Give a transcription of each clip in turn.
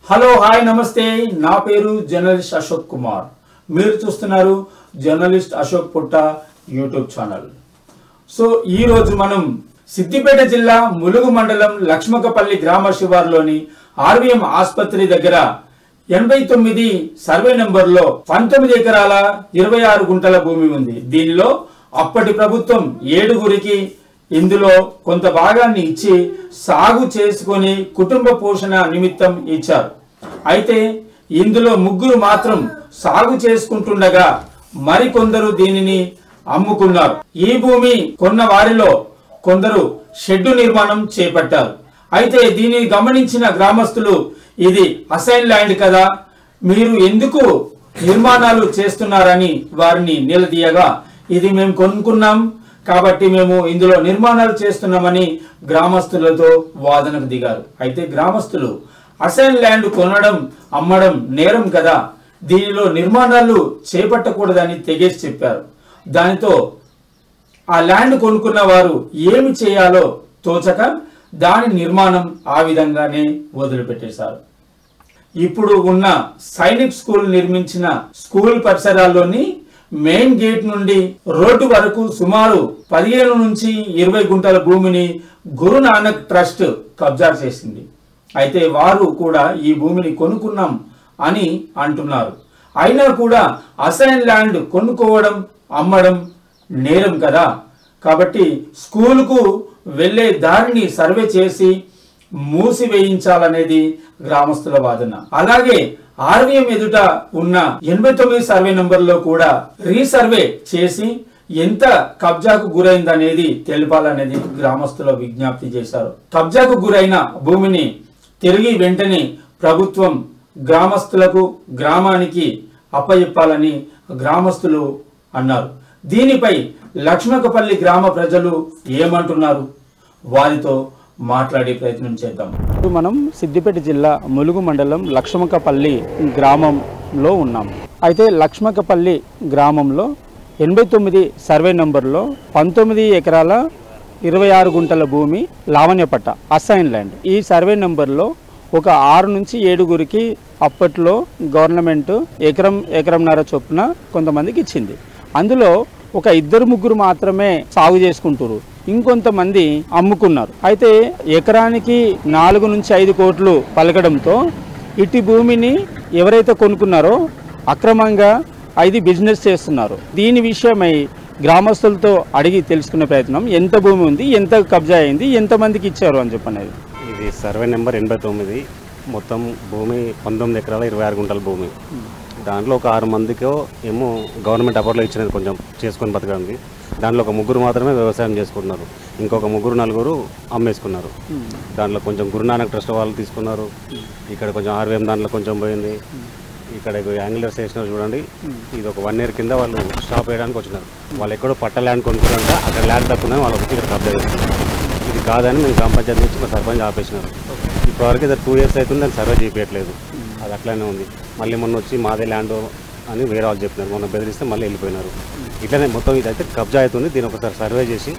Hello hi నమస్తే నా పేరు జర్నలిస్ట్ అశోక్ కుమార్ మీరు చూస్తున్నారు జర్నలిస్ట్ అశోక్ పుట్ట యూట్యూబ్ ఛానల్ సో ఈ రోజు మనం సిద్దిపేట జిల్లా ములుగు మండలం లక్ష్మకపల్లి గ్రామ శివారులోని ఆర్వీఎం ఆసుపత్రి దగ్గర 89 సర్వే నంబర్లో 19 ఎకరాల 26 గుంటల భూమి ఉంది. దీనిలో అప్పటి ప్రభుత్వం 7గురికి ఇందులో కొంత భాగాన్ని ఇచ్చి సాగు చేసుకొని కుటుంబ పోషణ నిమిత్తం ఇచ్చారు. అయితే ఇందులో 3 మాత్రం సాగు చేసుకుంటుండగా మరికొందరు దీనిని అమ్ముకున్నారు. ఈ భూమి కొన్న వారిలో కొందరు షెడ్డు నిర్మాణం చేపట్టారు. అయితే దీనిని గమనించిన గ్రామస్తులు ఇది అసైన్ ల్యాండ్ కదా, మీరు ఎందుకు నిర్మాణాలు చేస్తున్నారని వారిని నిలదీయగా ఇది మేము కొనుక్కున్నాం కాబట్టి మేము ఇందులో నిర్మాణాలు చేస్తున్నామని గ్రామస్తులతో వాదనకు దిగారు. అయితే గ్రామస్తులు అసైన్ ల్యాండ్ కొనడం అమ్మడం నేరం కదా, దీనిలో నిర్మాణాలు చేపట్టకూడదని తెగేసి చెప్పారు. దానితో ఆ ల్యాండ్ కొనుక్కున్న వారు ఏమి చేయాలో తోచక దాని నిర్మాణం ఆ విధంగానే వదిలిపెట్టేశారు. ఇప్పుడు ఉన్న సైనిక్ స్కూల్ నిర్మించిన స్కూల్ పరిసరాల్లోని మెయిన్ గేట్ నుండి రోడ్డు వరకు సుమారు 15 నుంచి 20 గుంటల భూమిని గురునానక్ ట్రస్ట్ కబ్జా చేసింది. అయితే వారు కూడా ఈ భూమిని కొనుక్కున్నాం అని అంటున్నారు. అయినా కూడా అసైన్ ల్యాండ్ కొనుక్కోవడం అమ్మడం నేరం కదా, కాబట్టి స్కూలుకు వెళ్ళే దారిని సర్వే చేసి మూసివేయించాలనేది గ్రామస్తుల వాదన. అలాగే ఆర్వీఎం ఎదుట ఉన్న 89 సర్వే నంబర్లో కూడా రీసర్వే చేసి ఎంత కబ్జాకు గురైందనేది తెలపాలనేది గ్రామస్తుల విజ్ఞప్తి చేశారు. కబ్జాకు గురైన భూమిని తిరిగి వెంటనే ప్రభుత్వం గ్రామస్తులకు గ్రామానికి అప్పచెప్పాలని గ్రామస్తులు అన్నారు. దీనిపై లక్ష్మకపల్లి గ్రామ ప్రజలు ఏమంటున్నారు వారితో మాట్లాడే ప్రయత్నం చేద్దాం. మనం సిద్దిపేట జిల్లా ములుగు మండలం లక్ష్మకపల్లి గ్రామంలో ఉన్నాం. అయితే లక్ష్మకపల్లి గ్రామంలో 89 సర్వే నంబర్లో 19 ఎకరాల 26 గుంటల భూమి లావణ్యపట్ట అసైన్ ల్యాండ్. ఈ సర్వే నంబర్లో ఒక 6 నుంచి 7గురికి అప్పట్లో గవర్నమెంట్ ఎకరంన్నర చొప్పున కొంతమందికి ఇచ్చింది. అందులో ఒక 2-3 మాత్రమే సాగు చేసుకుంటారు, ఇంకొంతమంది అమ్ముకున్నారు. అయితే ఎకరానికి 4 నుంచి 5 కోట్లు పలకడంతో ఇటు భూమిని ఎవరైతే కొనుక్కున్నారో అక్రమంగా ఇది బిజినెస్ చేస్తున్నారు. దీని విషయమై గ్రామస్తులతో అడిగి తెలుసుకునే ప్రయత్నం, ఎంత భూమి ఉంది, ఎంత కబ్జా అయింది, ఎంతమందికి ఇచ్చారు అని చెప్పనేది. ఇది సర్వే నెంబర్ 89, మొత్తం భూమి 19 ఎకరాల 26 గుంటల భూమి. దాంట్లో ఒక 6 మందికో ఏమో గవర్నమెంట్ అప్పట్లో ఇచ్చినది కొంచెం చేసుకొని బతకండి. దాంట్లో ఒక 3 మాత్రమే వ్యవసాయం చేసుకుంటున్నారు, ఇంకొక 3-4 అమ్మేసుకున్నారు. దాంట్లో కొంచెం గురునానక్ ట్రస్ట్ వాళ్ళు తీసుకున్నారు. ఇక్కడ కొంచెం ఆర్వీఎం దాంట్లో కొంచెం పోయింది. ఇక్కడ యాంగులర్ స్టేషనర్ చూడండి, ఇది ఒక 1 ఇయర్ కింద వాళ్ళు స్టాప్ వేయడానికి వచ్చినారు. వాళ్ళు ఎక్కడో పట్ట ల్యాండ్ కొనుక్కున్నారంట, అక్కడ ల్యాండ్ తక్కువ వాళ్ళు వచ్చి ఇక్కడ కబ్జా చేస్తున్నారు. ఇది కాదని మేము గ్రామ పంచాయతీ నుంచి మా సర్పంచ్ ఆపేసినారు. ఇప్పటివరకు ఇది 2 ఇయర్స్ అవుతుంది, దాన్ని సర్వే చేయట్లేదు, అది అట్లనే ఉంది. మళ్ళీ మొన్న వచ్చి మాదే ల్యాండ్ అని వేరే వాళ్ళు చెప్పినారు, మొన్న బెదిరిస్తే మళ్ళీ వెళ్ళిపోయినారు. ఇట్లనే మొత్తం ఇదైతే కబ్జా అవుతుంది. దీని ఒకసారి సర్వే చేసి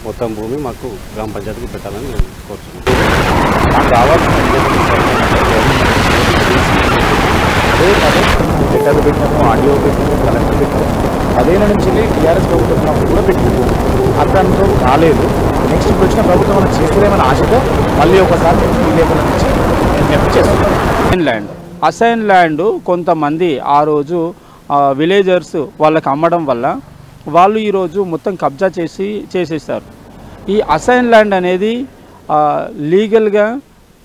మొత్తం భూమి మాకు గ్రామ పంచాయతీకి పెట్టాలని నేను కోరుతున్నాను. ఆడియో కలెక్టర్ పెట్టారు, 15 నుంచి టీఆర్ఎస్ ప్రభుత్వం కూడా పెట్టింది, అతను రాలేదు. నెక్స్ట్ ఇప్పుడు వచ్చిన ప్రభుత్వం మనం చేస్తలేమని ఆశతో మళ్ళీ ఒకసారి విలేకరుల నుంచి విజ్ఞప్తి చేస్తున్నాం. అసైన్ ల్యాండ్ కొంతమంది ఆ రోజు విలేజర్స్ వాళ్ళకి అమ్మడం వల్ల వాళ్ళు ఈరోజు మొత్తం కబ్జా చేసేస్తారు. ఈ అసైన్ ల్యాండ్ అనేది లీగల్గా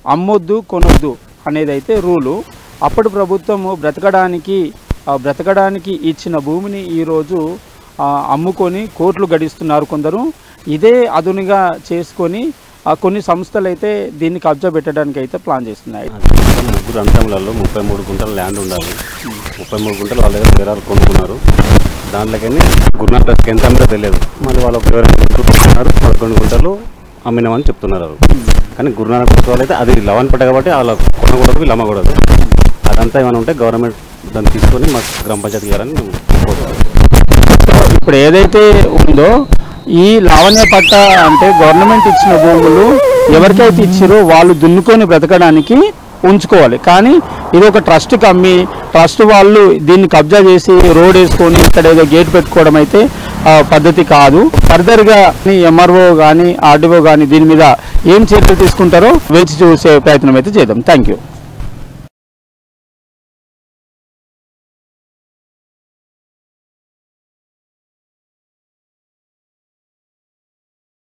అమ్మొద్దు కొనొద్దు అనేది అయితే రూలు. అప్పుడు ప్రభుత్వము బ్రతకడానికి ఇచ్చిన భూమిని ఈరోజు అమ్ముకొని కోట్లు గడిస్తున్నారు కొందరు. ఇదే అదునుగా చేసుకొని కొన్ని సంస్థలు అయితే దీన్ని కబ్జా పెట్టడానికి అయితే ప్లాన్ చేస్తున్నాయి. 3 అంతంలలో 33 గుంటల ల్యాండ్ ఉండాలి. 33 గుంటలు వాళ్ళ దగ్గర వేరే కొనుక్కున్నారు. దాంట్లోకని గురునానక్ ట్రస్ట్కి ఎంత అమ్మితే తెలియదు. మళ్ళీ వాళ్ళకి ఎవరైనా కొనుక్కున్నారు, 11 గుంటలు అమ్మినామని చెప్తున్నారు. కానీ గురునానక్ ట్రస్ట్ వాళ్ళు అయితే అది లవన్పట్ట కాబట్టి వాళ్ళ కొనకూడదు, వీళ్ళు అమ్మకూడదు. అదంతా ఏమైనా ఉంటే గవర్నమెంట్ దాన్ని తీసుకొని మాకు గ్రామ పంచాయతీ ఇవ్వాలని మేము కోరుతున్నాం. ఇప్పుడు ఏదైతే ఉందో ఈ లావణ్య పట్ట అంటే గవర్నమెంట్ ఇచ్చిన భూములు ఎవరికైతే ఇచ్చారో వాళ్ళు దున్నుకొని బ్రతకడానికి ఉంచుకోవాలి. కానీ ఇది ఒక ట్రస్ట్కి అమ్మి ట్రస్ట్ వాళ్ళు దీన్ని కబ్జా చేసి రోడ్ వేసుకొని ఇక్కడ ఏదో గేట్ పెట్టుకోవడం అయితే పద్ధతి కాదు. ఫర్దర్గా ఎంఆర్ఓ కానీ ఆర్డీఓ కానీ దీని మీద ఏం చర్యలు తీసుకుంటారో వేచి చూసే ప్రయత్నం అయితే చేద్దాం. Thank you.